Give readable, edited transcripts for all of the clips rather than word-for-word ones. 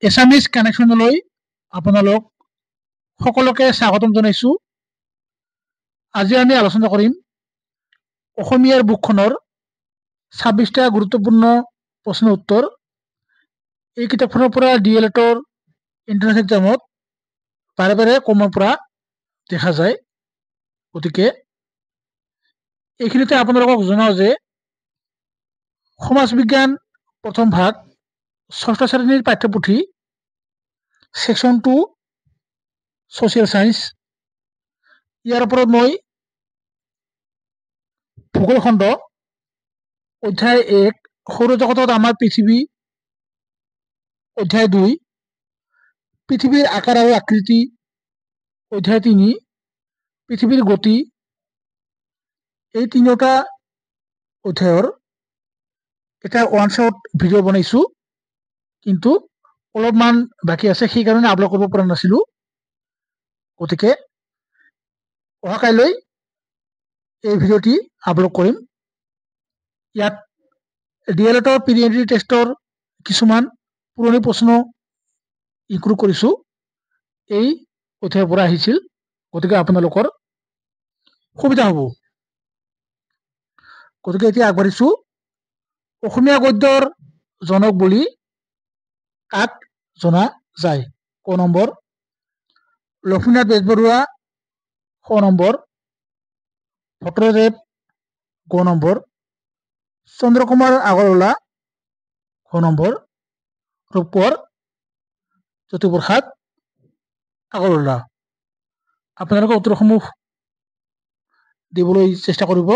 Assamese কানেকশ্যনলৈ আপোনালোক সকলোকে স্বাগতম জনাইছোঁ। আজি আমি আলোচনা কৰিম অসমীয়াৰ বুকখনৰ 26টা গুৰুত্বপূৰ্ণ প্ৰশ্ন উত্তৰ। এই কিতাপখনৰ পৰা DLEDৰ এন্ট্ৰেন্স এক্সামত বাৰে বাৰে কমন পৰা দেখা যায়। গতিকে এইখিনিতে আপোনালোকক জনাওঁ যে সমাজ বিজ্ঞান প্ৰথম ভাগ ষষ্ঠ শ্ৰেণীৰ পাঠ্যপুথি সেকশ্যন 2 ছ'চিয়েল সায়েন্স, ইয়াৰ ওপৰত মই ভূগোল খণ্ড অধ্যায় 1 সৌৰজগতত আমাৰ পৃথিৱী, অধ্যায় 2 পৃথিৱীৰ আকাৰ আৰু আকৃতি, অধ্যায় 3 পৃথিৱীৰ গতি, এই তিনিটা অধ্যায়ৰ এটা ওৱান শ্বট ভিডিঅ' বনাইছোঁ, কিন্তু অলপমান বাকী আছে, সেইকাৰণে আপলোড কৰিব পৰা নাছিলোঁ। গতিকে অহাকাইলৈ এই ভিডিঅ'টি আপলোড কৰিম। ইয়াত DLEDৰ প্ৰি এণ্ট্ৰি টেষ্টৰ কিছুমান পুৰণি প্ৰশ্ন ইনক্লুড কৰিছোঁ, এই অধ্যায়ৰ পৰা আহিছিল। গতিকে আপোনালোকৰ সুবিধা হ'ব। গতিকে এতিয়া আগবাঢ়িছোঁ। অসমীয়া গদ্যৰ জনক বুলি কাক জনা যায়? ক নম্বৰ লক্ষ্মীনাথ বেজবৰুৱা, খ নম্বৰ ভট্টদেৱ, গ নম্বৰ চন্দ্ৰকুমাৰ আগৰৱালা, খ নম্বৰ ৰূপকোঁৱৰ জ্যোতিপ্ৰসাদ আগৰৱালা। আপোনালোকে উত্তৰসমূহ দিবলৈ চেষ্টা কৰিব।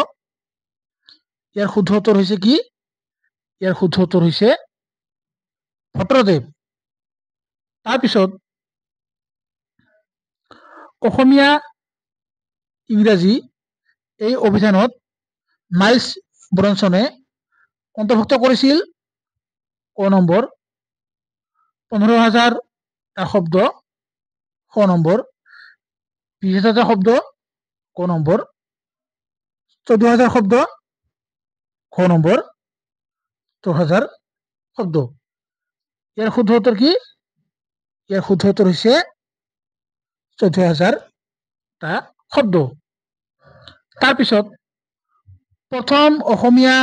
ইয়াৰ শুদ্ধ উত্তৰ হৈছে কি? ইয়াৰ শুদ্ধ উত্তৰ হৈছে ভট্টদেৱ। তাৰপিছত অসমীয়া ইংৰাজী এই অভিধানত মাইলছ ব্ৰনছনে অন্তৰ্ভুক্ত কৰিছিল ক নম্বৰ 15,000টা শব্দ, খ নম্বৰ 20,000 শব্দ, ক নম্বৰ 14,000 শব্দ, খ নম্বৰ 14,000 শব্দ। ইয়াৰ শুদ্ধ উত্তৰ কি? ইয়াৰ শুদ্ধ উত্তৰ হৈছে 14,000টা শব্দ। তাৰপিছত প্ৰথম অসমীয়া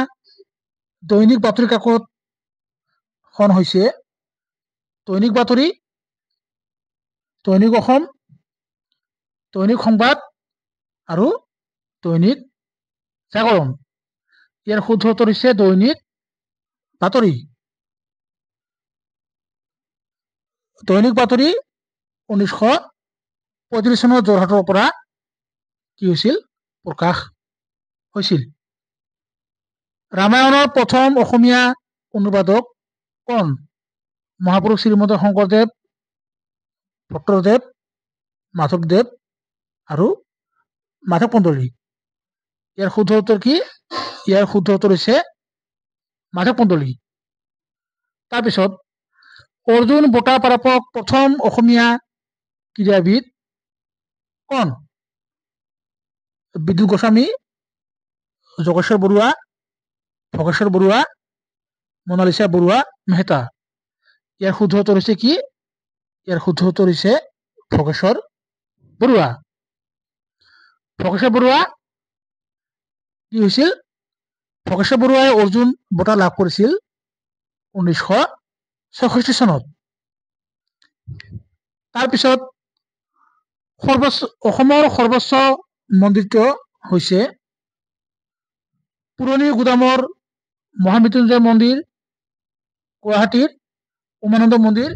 দৈনিক বাতৰি কাকতখন হৈছে দৈনিক বাতৰি, দৈনিক অসম, দৈনিক সংবাদ আৰু দৈনিক জাগৰণ। ইয়াৰ শুদ্ধ উত্তৰ হৈছে দৈনিক বাতৰি। দৈনিক বাতৰি 1935 চনত যোৰহাটৰ পৰা কি হৈছিল? প্ৰকাশ হৈছিল। ৰামায়ণৰ প্ৰথম অসমীয়া অনুবাদক কোন? মহাপুৰুষ শ্ৰীমন্ত শংকৰদেৱ, ভট্টদেৱ, মাধৱদেৱ আৰু মাধৱ কন্দলী। ইয়াৰ শুদ্ধ উত্তৰ কি? ইয়াৰ শুদ্ধ উত্তৰ হৈছে মাধৱ কন্দলী। তাৰপিছত অৰ্জুন বঁটা প্ৰাপক প্ৰথম অসমীয়া ক্ৰীড়াবিদ কোন? বিদ্যুৎ গোস্বামী, যোগেশ্বৰ বৰুৱা, ভোগেশ্বৰ বৰুৱা, মনালিছা বৰুৱা মেহতা। ইয়াৰ শুদ্ধ উত্তৰ হৈছে কি? ইয়াৰ শুদ্ধ উত্তৰ হৈছে ভোগেশ্বৰ বৰুৱা। ভোগেশ্বৰ বৰুৱা কি হৈছিল? ভোগেশ্বৰ বৰুৱাই অৰ্জুন বঁটা লাভ কৰিছিল 1966 চনত। তাৰপিছত অসমৰ সৰ্বোচ্চ মন্দিৰটো হৈছে পুৰণি গুদামৰ মহামৃত্যুঞ্জয় মন্দিৰ, গুৱাহাটীৰ উমানন্দ মন্দিৰ।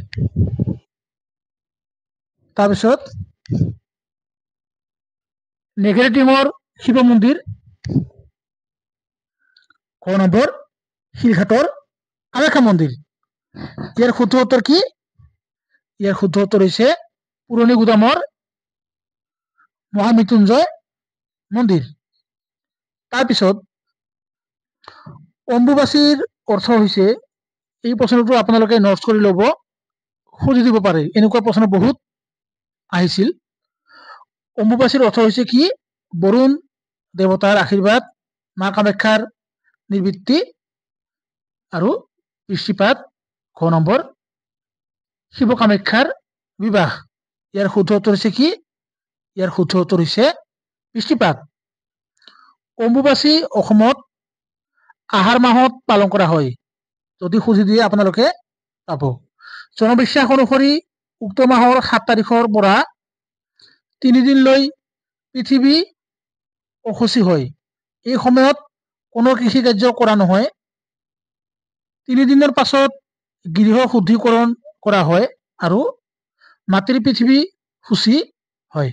তাৰপিছত নেঘেৰিটিঙৰ শিৱ মন্দিৰ, খ নম্বৰ শিলঘাটৰ কামাখ্যা মন্দিৰ। ইয়াৰ শুদ্ধ উত্তৰ কি? ইয়াৰ শুদ্ধ উত্তৰ হৈছে পুৰণি গুদামৰ মহামৃত্যুঞ্জয় মন্দিৰ। তাৰপিছত অম্বুবাচীৰ অৰ্থ হৈছে, এই প্ৰশ্নটো আপোনালোকে নোটছ কৰি ল'ব, সুধি দিব পাৰে, এনেকুৱা প্ৰশ্ন বহুত আহিছিল। অম্বুবাচীৰ অৰ্থ হৈছে কি? বৰুণ দেৱতাৰ আশীৰ্বাদ, মা কামাখ্যাৰ নিবৃত্তি আৰু বৃষ্টিপাত, খ নম্বৰ শিৱ কামাখ্যাৰ বিবাহ। ইয়াৰ শুদ্ধ উত্তৰ হৈছে কি? ইয়াৰ শুদ্ধ উত্তৰ হৈছে বৃষ্টিপাত। অম্বুবাচী অসমত আহাৰ মাহত পালন কৰা হয়। যদি খুজি দিয়ে আপোনালোকে পাব। জনবিশ্বাস অনুসৰি উক্ত মাহৰ 7 তাৰিখৰ পৰা 3 দিনলৈ পৃথিৱী অখুচি হয়। এই সময়ত কোনো কৃষিকাৰ্য কৰা নহয়। 3 দিনৰ পাছত গৃহ শুদ্ধিকৰণ কৰা হয় আৰু মাটিৰ পৃথিৱী শুচি হয়।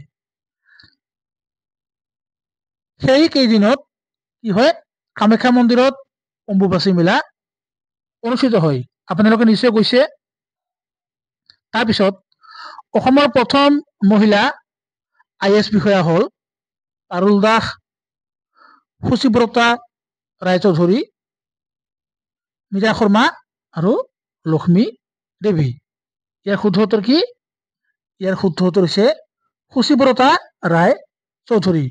সেই কেইদিনত কি হয়? কামাখ্যা মন্দিৰত অম্বুবাচী মেলা অনুষ্ঠিত হয়। আপোনালোকে নিশ্চয় গৈছে। তাৰপিছত অসমৰ প্ৰথম মহিলা IAS বিষয়া হ'ল পাৰুল দাস, সুচিব্ৰতা ৰায়চৌধুৰী, মীৰা শৰ্মা আৰু লক্ষ্মী দেৱী। ইয়াৰ শুদ্ধ উত্তৰ কি? ইয়াৰ শুদ্ধ উত্তৰ হৈছে সুচিব্ৰতা ৰায় চৌধুৰী।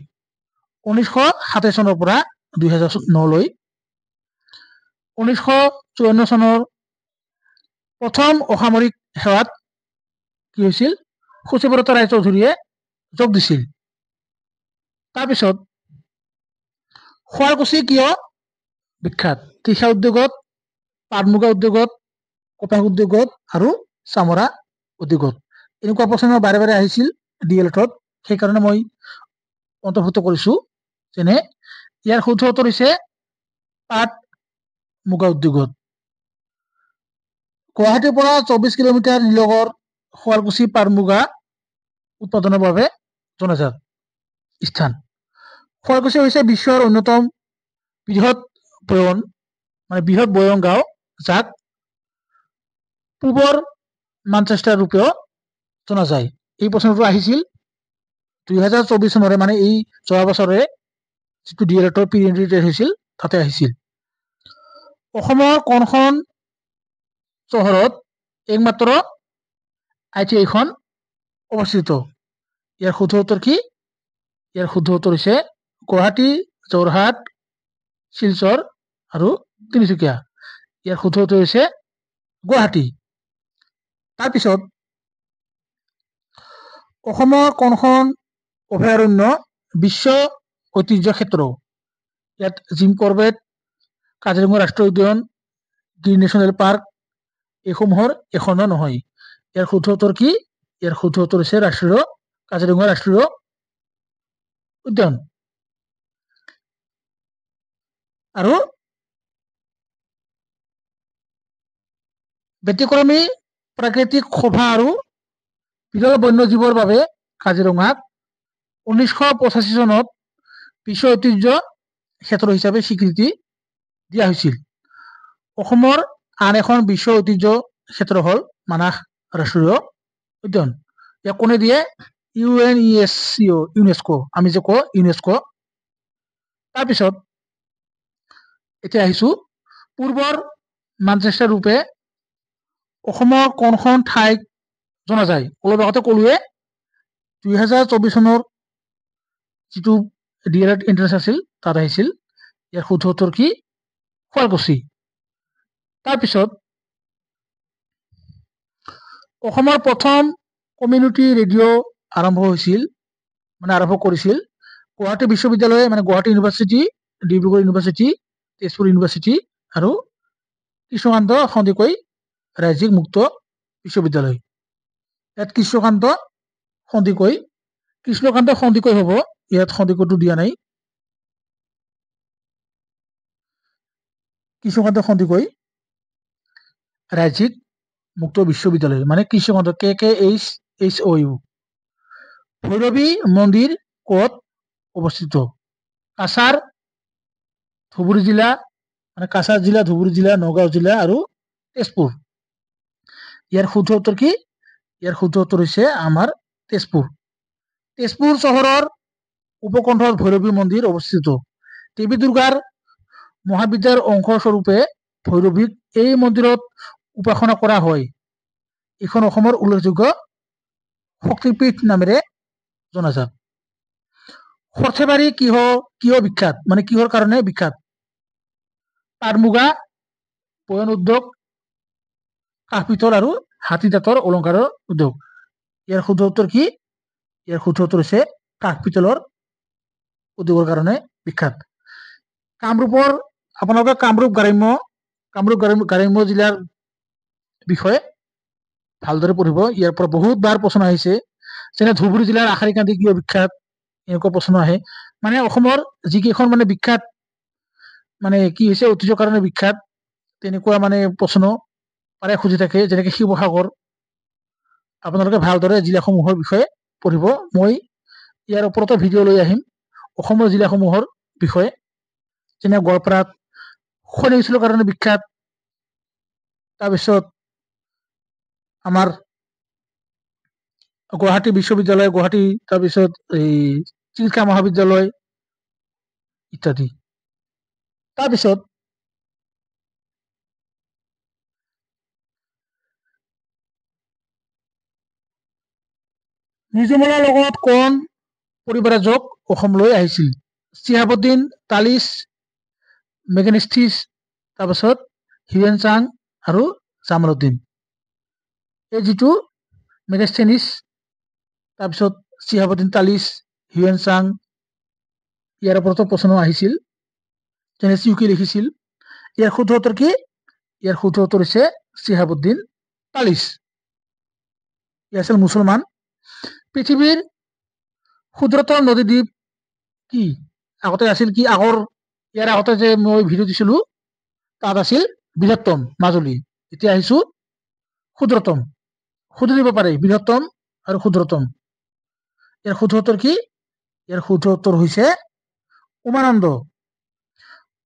1927 চনৰ পৰা 2009লৈ 1954 চনৰ প্ৰথম অসামৰিক সেৱাত কি হৈছিল? সুচিব্ৰতা ৰায় চৌধুৰীয়ে যোগ দিছিল। তাৰপিছত শুৱালকুছি কিয় বিখ্যাত? তীখা উদ্যোগত, পাট মুগা উদ্যোগত, কপাহ উদ্যোগত আৰু চামৰা উদ্যোগত। এনেকুৱা প্ৰশ্ন বাৰে বাৰে আহিছিল DLEDত, সেইকাৰণে মই অন্তৰ্ভুক্ত কৰিছো। যেনে ইয়াৰ শুদ্ধ উত্তৰ হৈছে পাট মুগা উদ্যোগত। গুৱাহাটীৰ পৰা 24 কিলোমিটাৰ নিলগৰ শুৱালকুছি পাট মুগা উৎপাদনৰ বাবে জনাজাত স্থান। শুৱালকুছি হৈছে বিশ্বৰ অন্যতম বৃহৎ বয়ন গাঁও, যাক পূবৰ মানচেষ্টাৰ ৰূপেও জনা যায়। এই প্ৰশ্নটো আহিছিল 2024 চনৰে, মানে এই যোৱা বছৰে যিটো DLEDৰ প্ৰিলিমিনাৰী টেষ্ট হৈছিল তাতে আহিছিল। অসমৰ কোনখন চহৰত একমাত্ৰ ITI খন অৱস্থিত? ইয়াৰ শুদ্ধ উত্তৰ কি? ইয়াৰ শুদ্ধ উত্তৰ হৈছে গুৱাহাটী, যোৰহাট, শিলচৰ আৰু তিনিচুকীয়া। ইয়াৰ শুদ্ধ উত্তৰ হৈছে গুৱাহাটী। তাৰপিছত অসমৰ কোনখন অভয়াৰণ্য বিশ্ব ঐতিহ্য ক্ষেত্ৰ? ইয়াত জিম কৰবেট, কাজিৰঙা ৰাষ্ট্ৰীয় উদ্যান, গিৰ নেশ্যনেল পাৰ্ক এইসমূহৰ এখনো নহয়। ইয়াৰ শুদ্ধ উত্তৰ কি? ইয়াৰ শুদ্ধ উত্তৰ হৈছে কাজিৰঙা ৰাষ্ট্ৰীয় উদ্যান। আৰু ব্যতিক্ৰমী প্ৰাকৃতিক শোভা আৰু বিৰল বন্যজীৱৰ বাবে কাজিৰঙাক 1985 চনত বিশ্ব ঐতিহ্য ক্ষেত্ৰ হিচাপে স্বীকৃতি দিয়া হৈছিল। অসমৰ আন এখন বিশ্ব ঐতিহ্য ক্ষেত্ৰ হ'ল মানাহ ৰাষ্ট্ৰীয় উদ্যান। ইয়াক কোনে দিয়ে? ইউনেস্কো, আমি যে কওঁ ইউনেস্কো। তাৰপিছত এতিয়া আহিছো পূৰ্বৰ মানচেষ্টাৰ ৰূপে অসমৰ কোনখন ঠাইক জনা যায়? অলপ আগতে ক'লোৱে 2024 চনৰ যিটো DLED এন্ট্ৰেন্স আছিল তাত আহিছিল। ইয়াৰ শুদ্ধ উত্তৰ কি? শুৱালকুছি। তাৰপিছত অসমৰ প্ৰথম কমিউনিটি ৰেডিঅ' আৰম্ভ কৰিছিল গুৱাহাটী বিশ্ববিদ্যালয়, মানে Guwahati university, Dibrugarh university, Tezpur university আৰু কৃষ্ণকান্ত সন্দিকৈ ৰাজ্যিক মুক্ত বিশ্ববিদ্যালয়। ইয়াত কৃষ্ণকান্ত সন্দিকৈ হ'ব, ইয়াত সন্দিকৈটো দিয়া নাই। কৃষ্ণকান্ত সন্দিকৈ ৰাজ্যিক মুক্ত বিশ্ববিদ্যালয়, মানে কৃষ্ণকান্ত KKHSOU। ভৈৰৱী মন্দিৰ ক'ত অৱস্থিত? কাছাৰ জিলা, ধুবুৰী জিলা, নগাঁও জিলা আৰু তেজপুৰ। ইয়াৰ শুদ্ধ উত্তৰ কি? ইয়াৰ শুদ্ধ উত্তৰ হৈছে আমাৰ তেজপুৰ। তেজপুৰ চহৰৰ উপকণ্ঠত ভৈৰৱী মন্দিৰ অৱস্থিত। দেৱী দুৰ্গাৰ মহাবিদ্যাৰ অংশ স্বৰূপে ভৈৰৱীক এই মন্দিৰত উপাসনা কৰা হয়। এইখন অসমৰ উল্লেখযোগ্য শক্তিপীঠ নামেৰে জনাজাত। সৰ্থেবাৰী কিয় বিখ্যাত? মানে কিহৰ কাৰণে বিখ্যাত? পাট মুগা, বয়ন উদ্যোগ, কাঁহ পিতল আৰু হাতী দাঁতৰ অলংকাৰৰ উদ্যোগ। ইয়াৰ শুদ্ধ উত্তৰ কি? ইয়াৰ শুদ্ধ উত্তৰ হৈছে কাঠ পিতলৰ উদ্যোগৰ কাৰণে বিখ্যাত। কামৰূপৰ আপোনালোকে কামৰূপ গ্ৰাম্য জিলাৰ বিষয়ে ভালদৰে পঢ়িব। ইয়াৰ পৰা বহুত বাৰ প্ৰশ্ন আহিছে, যেনে ধুবুৰী জিলাৰ আশাৰী কান্দি কিয় বিখ্যাত, এনেকুৱা প্ৰশ্ন আহে। মানে অসমৰ যিকেইখন মানে বিখ্যাত মানে কি হৈছে ঐতিহ্যৰ কাৰণে বিখ্যাত, তেনেকুৱা মানে প্ৰশ্ন প্ৰায় খুজি থাকে। যেনেকে শিৱসাগৰ, আপোনালোকে ভালদৰে জিলাসমূহৰ বিষয়ে পঢ়িব। মই ইয়াৰ ওপৰতো ভিডিঅ' লৈ আহিম অসমৰ জিলাসমূহৰ বিষয়ে, যেনে গোৱালপাৰাত শনি গৈছিলৰ কাৰণে বিখ্যাত। তাৰপিছত আমাৰ গুৱাহাটী বিশ্ববিদ্যালয়, গুৱাহাটী, তাৰপিছত এই চিল্কা মহাবিদ্যালয় ইত্যাদি। তাৰপিছত নিজুমলাৰ লগত কোন পৰিব্ৰাজক অসমলৈ আহিছিল? চিহাবুদ্দিন, তালিচ, মেগনেষ্টিছ, তাৰপিছত হিউৱেন চাং আৰু জামালুদ্দিন। এই যিটো মেগনেষ্টিছ, তাৰপিছত চিহাবুদ্দিন, তালিচ, হিউৱেন চাং, ইয়াৰ ওপৰতো প্ৰশ্ন আহিছিল, যেনে চিউকি লিখিছিল। ইয়াৰ শুদ্ধ উত্তৰ কি? ইয়াৰ শুদ্ধ উত্তৰ হৈছে চিহাবুদ্দিন তালিচ। ই আছিল মুছলমান। পৃথিৱীৰ ক্ষুদ্ৰতম নদীদ্বীপ কি? আগতে আছিল কি? ইয়াৰ আগতে যে মই ভিডিঅ' দিছিলো তাত আছিল বৃহত্তম মাজুলী। এতিয়া আহিছো ক্ষুদ্ৰতম। শুধু দিব পাৰে বৃহত্তম আৰু ক্ষুদ্ৰতম। ইয়াৰ শুদ্ধ উত্তৰ কি? ইয়াৰ শুদ্ধ উত্তৰ হৈছে উমানন্দ।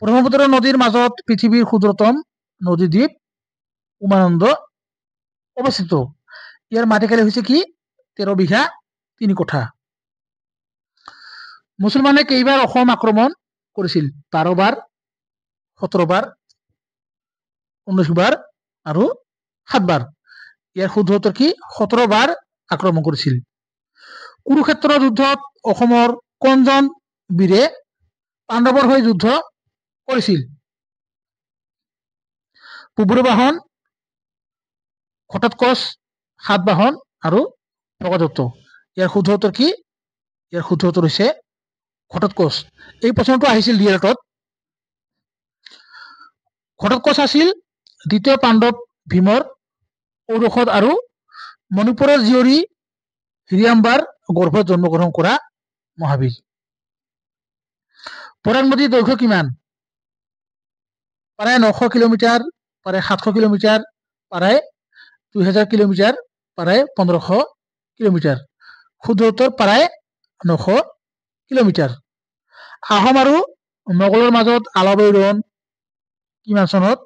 ব্ৰহ্মপুত্ৰ নদীৰ মাজত পৃথিৱীৰ ক্ষুদ্ৰতম নদীদ্বীপ উমানন্দ অৱস্থিত। ইয়াৰ মাটিকালি হৈছে কি? 13 বিঘা 3 কঠা। মুছলমানে কেইবাৰ অসম আক্ৰমণ কৰিছিল? 12 বাৰ, 17 বাৰ, 19 বাৰ আৰু 7 বাৰ। ইয়াৰ শুদ্ধ উত্তৰ কি? 17 বাৰ আক্ৰমণ কৰিছিল। কুৰুক্ষেত্ৰৰ যুদ্ধত অসমৰ কোনজন বীৰে পাণ্ডৱৰ হৈ যুদ্ধ কৰিছিল? পুব্ৰবাহন, ঘটোৎকচ, সাতবাহন আৰু ভগদত্ত। ইয়াৰ শুদ্ধ উত্তৰ কি? ইয়াৰ শুদ্ধ উত্তৰ হৈছে ঘটোৎকচ। এই প্ৰশ্নটো আহিছিল ডিএলএডত। ঘটোৎকচ আছিল দ্বিতীয় পাণ্ডৱ ভীমৰ ঔৰসত আৰু মণিপুৰৰ জীয়ৰী হিড়িম্বাৰ গৰ্ভত জন্মগ্ৰহণ কৰা মহাবীৰ। বৰাক নদীৰ দৈৰ্ঘ্য কিমান? প্ৰায় 900 কিলোমিটাৰ, প্ৰায় 700 কিলোমিটাৰ, প্ৰায় 2000 কিলোমিটাৰ, প্ৰায় 1500 কিলোমিটাৰ। শুদ্ধ উত্তৰ প্ৰায় 900 কিলোমিটাৰ। আহোম আৰু মোগলৰ মাজত আলাবৈৰণ কিমান চনত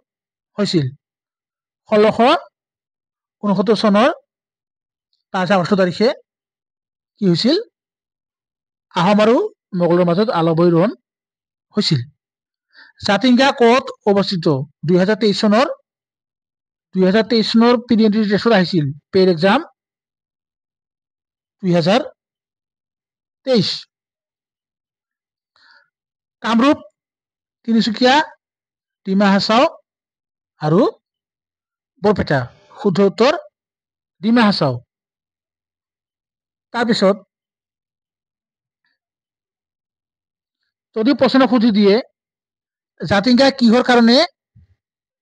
হৈছিল? 1669 চনৰ 5 আগষ্ট তাৰিখে কি হৈছিল? আহোম আৰু মোগলৰ মাজত আলাবৈৰণ হৈছিল। জাতিংগা ক'ত অৱস্থিত? 2023 চনৰ প্ৰিলিমিনাৰী টেষ্টত আহিছিল। Paid exam 2023। কামৰূপ, তিনিচুকীয়া, ডিমা হাছাও আৰু বৰপেটা। শুদ্ধ উত্তৰ ডিমা হাছাও। তাৰপিছত যদি প্ৰশ্ন সুধি দিয়ে জাতিংগা কিহৰ কাৰণে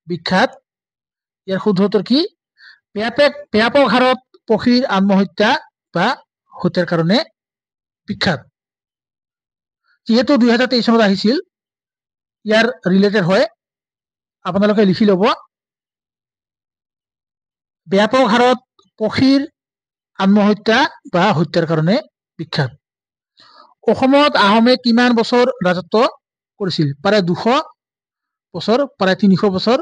বিখ্যাত? ইয়াৰ শুদ্ধ উত্তৰ কি? ব্যাপক হাৰত পক্ষীৰ আত্মহত্যা বা হত্যাৰ কাৰণে বিখ্যাত। যিহেতু 2023 চনত আহিছিল, ইয়াৰ ৰিলেটেড হয়, আপোনালোকে লিখি ল'ব। ব্যাপক হাৰত পক্ষীৰ আত্মহত্যা বা হত্যাৰ কাৰণে বিখ্যাত। অসমত আহোমে কিমান বছৰ ৰাজত্ব কৰিছিল? প্ৰায় 200 বছৰ, প্ৰায় 300 বছৰ,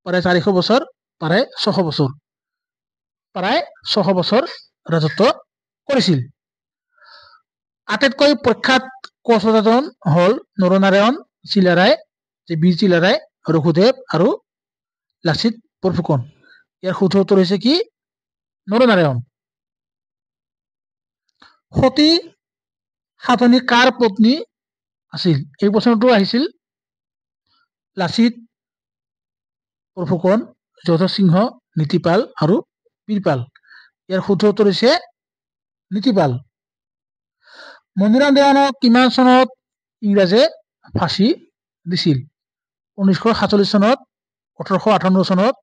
প্ৰায় 400 বছৰ, প্ৰায় 600 বছৰ। প্ৰায় 600 বছৰ ৰাজত্ব কৰিছিল। আটাইতকৈ প্ৰখ্যাত কোচ ৰজাজন হল নৰনাৰায়ণ চিলাৰায়, বীৰ চিলাৰায়, ৰঘুদেৱ আৰু লাচিত বৰফুকন। ইয়াৰ শুদ্ধ উত্তৰ হৈছে কি? নৰনাৰায়ণ। সতী সাধনী কাৰ পত্নী আছিল? এই প্ৰশ্নটো আহিছিল লাচিত বৰফুকন, যোধ সিংহ, নীতিপাল আৰু বীৰপাল। ইয়াৰ শুদ্ধ উত্তৰ হৈছে নীতিপাল। মণিৰাম দেৱানক কিমান চনত ইংৰাজে ফাঁচি দিছিল? 1947 চনত, 1858 চনত,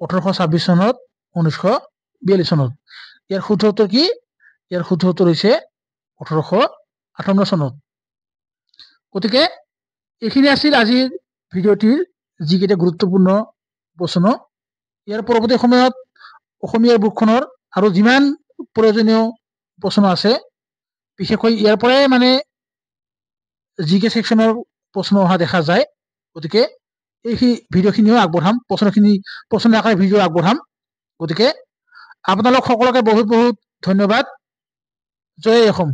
1826 চনত, 1942 চনত। ইয়াৰ শুদ্ধ উত্তৰ কি? ইয়াৰ শুদ্ধ উত্তৰ হৈছে 1858 চনত। গতিকে এইখিনি আছিল আজিৰ ভিডিঅ'টিৰ যিকেইটা গুৰুত্বপূৰ্ণ প্ৰশ্ন। ইয়াৰ পৰৱৰ্তী সময়ত অসমীয়া বুকখনৰ আৰু যিমান প্ৰয়োজনীয় প্ৰশ্ন আছে, বিশেষকৈ ইয়াৰ পৰাই মানে জিকে ছেকশ্যনৰ প্ৰশ্ন অহা দেখা যায়। গতিকে এই ভিডিঅ'খিনিও আগবঢ়াম, প্ৰশ্ন আকাৰে ভিডিঅ' আগবঢ়াম। গতিকে আপোনালোক সকলোকে বহুত বহুত ধন্যবাদ। জয় অসম।